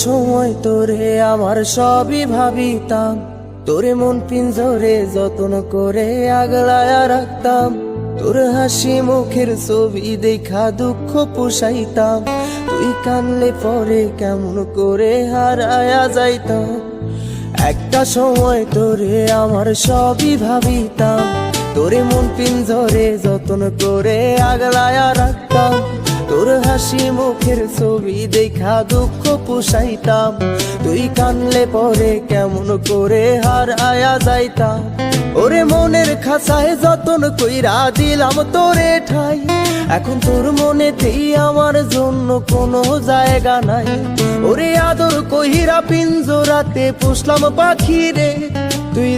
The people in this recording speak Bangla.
সময় তোরে আমার সবই ভাবিতাম, তোরে মন পিঞ্জরে যত্ন করে আগলায়া রাখতাম। তোর হাসি মুখের ছবি দেখা দুঃখ পোষাইতাম, তুই কানলে পরে কেমন করে হারায়া যাইতাম। একটা সময় তোরে আমার সবই ভাবিতাম, তোরে মন পিঞ্জরে যত্ন করে আগলায়া রাখতাম। তোর হাসি মুখের ছবি দেখা দুঃখ পোষাইতাম, তুই কানলে পরে কেমন করে হারায়া যাইতাম। ওরে মনের খাঁচায় যতন কইরা দিলাম তোরে ঠাই, এখন তোর মনেতেই আমার জন্য কোনো জায়গা নাই। ওরে আদর কইরা পিঞ্জরাতে পুষলাম পাখি রে, তুই